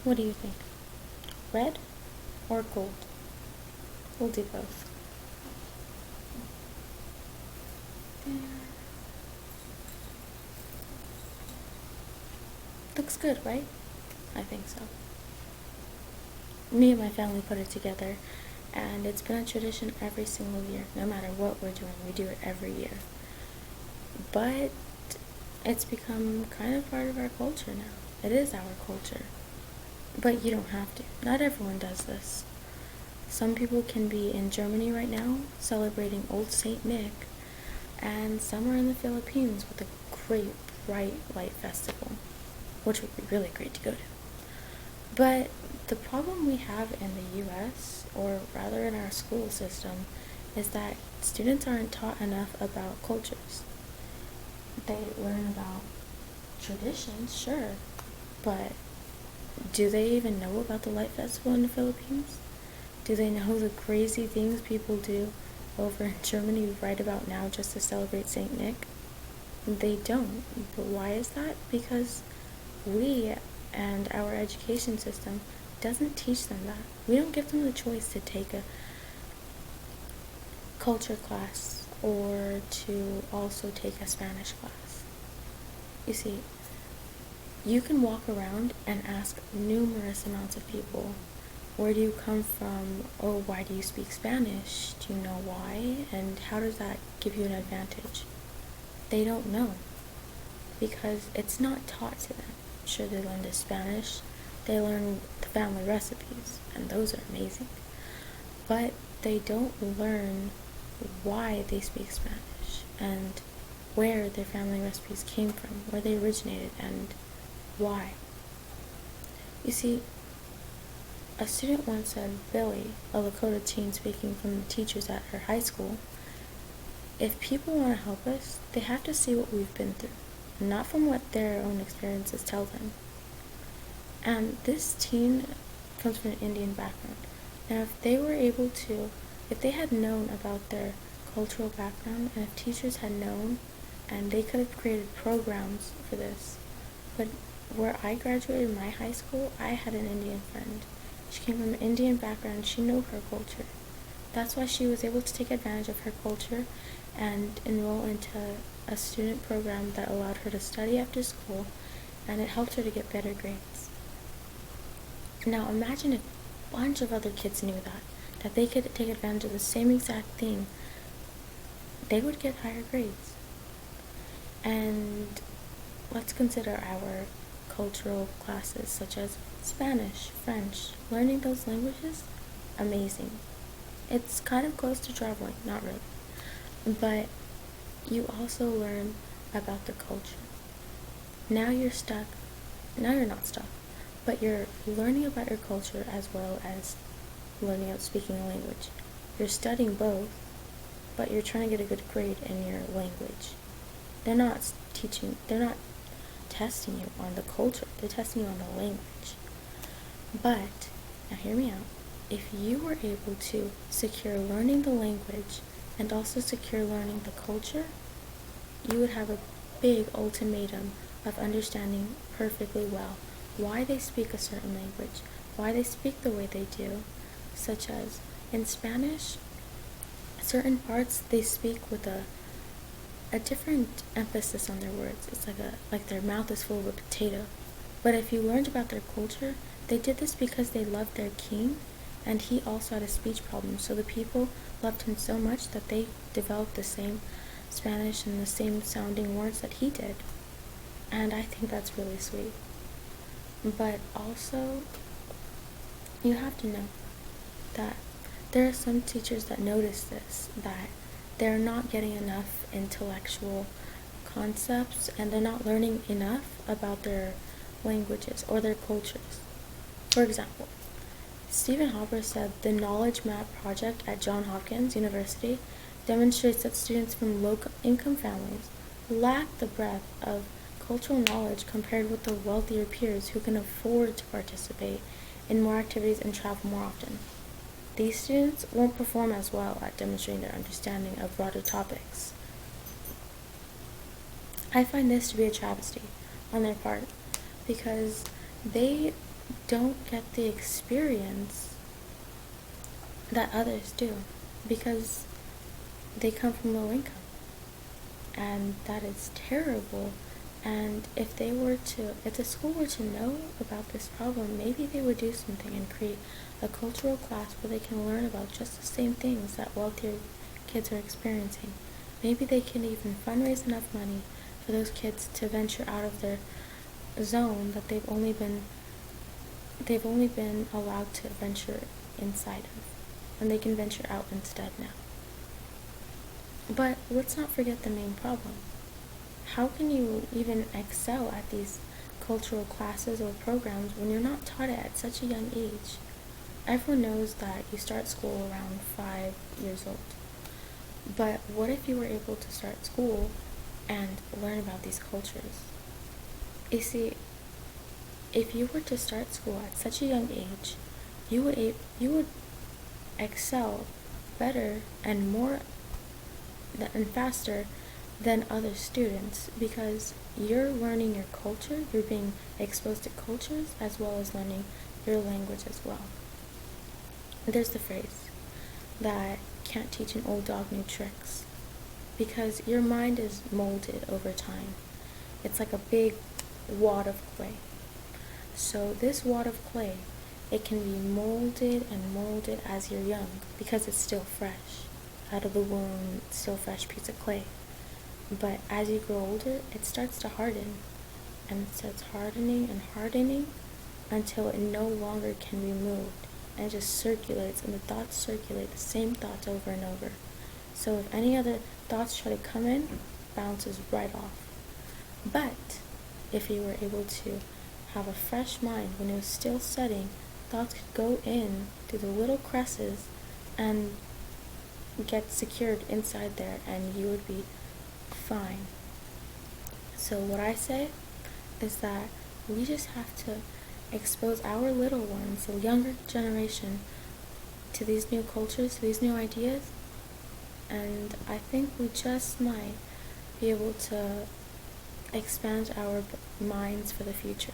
What do you think? Red or gold? We'll do both. There. Looks good, right? I think so. Me and my family put it together, and it's been a tradition every single year. No matter what we're doing, we do it every year. But it's become kind of part of our culture now. It is our culture. But you don't have to. Not everyone does this. Some people can be in Germany right now celebrating Old Saint Nick, and some are in the Philippines with a great bright light festival, which would be really great to go to. But the problem we have in the US, or rather in our school system, is that students aren't taught enough about cultures. They learn about traditions, sure, but do they even know about the Light Festival in the Philippines? Do they know the crazy things people do over in Germany right about now just to celebrate St. Nick? They don't. But why is that? Because we and our education system doesn't teach them that. We don't give them the choice to take a culture class or to also take a Spanish class. You see, you can walk around and ask numerous amounts of people, where do you come from? Oh, why do you speak Spanish? Do you know why? And how does that give you an advantage? They don't know because it's not taught to them. Sure, they learn the Spanish, they learn the family recipes, and those are amazing. But they don't learn why they speak Spanish and where their family recipes came from, where they originated, and why. You see, a student once said, Billy, a Lakota teen speaking from the teachers at her high school, if people want to help us, they have to see what we've been through, not from what their own experiences tell them. And this teen comes from an Indian background. Now, if they had known about their cultural background, and if teachers had known, and they could have created programs for this. But where I graduated my high school, I had an Indian friend. She came from an Indian background. She knew her culture. That's why she was able to take advantage of her culture and enroll into a student program that allowed her to study after school, and it helped her to get better grades. Now imagine if a bunch of other kids knew that they could take advantage of the same exact thing, they would get higher grades. And let's consider our cultural classes such as Spanish, French. Learning those languages, amazing. It's kind of close to traveling, not really. But you also learn about the culture. Now you're not stuck, but you're learning about your culture as well as learning about speaking a language. You're studying both, but you're trying to get a good grade in your language. They're not testing you on the culture, they're testing you on the language. But, now hear me out, if you were able to secure learning the language and also secure learning the culture, you would have a big ultimatum of understanding perfectly well why they speak a certain language, why they speak the way they do, such as in Spanish, certain parts they speak with a different emphasis on their words. It's like their mouth is full of a potato. But if you learned about their culture, they did this because they loved their king, and he also had a speech problem. So the people loved him so much that they developed the same Spanish and the same sounding words that he did. And I think that's really sweet. But also, you have to know that there are some teachers that notice this, that they're not getting enough intellectual concepts and they're not learning enough about their languages or their cultures. For example, Stephen Hopper said the Knowledge Map project at Johns Hopkins University demonstrates that students from low-income families lack the breadth of cultural knowledge compared with their wealthier peers who can afford to participate in more activities and travel more often. These students won't perform as well at demonstrating their understanding of broader topics. I find this to be a travesty on their part because they don't get the experience that others do because they come from low income. And that is terrible. And if the school were to know about this problem, maybe they would do something and create a cultural class where they can learn about just the same things that wealthier kids are experiencing. Maybe they can even fundraise enough money for those kids to venture out of their zone that they've only been allowed to venture inside of, and they can venture out instead now. But let's not forget the main problem. How can you even excel at these cultural classes or programs when you're not taught it at such a young age? Everyone knows that you start school around 5 years old. But what if you were able to start school and learn about these cultures? You see, if you were to start school at such a young age, you would excel better and more and faster than other students because you're learning your culture, you're being exposed to cultures as well as learning your language as well. There's the phrase that can't teach an old dog new tricks because your mind is molded over time. It's like a big wad of clay. So this wad of clay, it can be molded and molded as you're young because it's still fresh. Out of the womb, it's still a fresh piece of clay. But as you grow older, it starts to harden. And it starts hardening and hardening until it no longer can be moved. And it just circulates, and the thoughts circulate, the same thoughts over and over. So if any other thoughts try to come in, bounces right off. But if you were able to have a fresh mind when it was still setting, thoughts could go in through the little crevices and get secured inside there, and you would be fine. So what I say is that we just have to expose our little ones, the younger generation, to these new cultures, to these new ideas, and I think we just might be able to expand our minds for the future.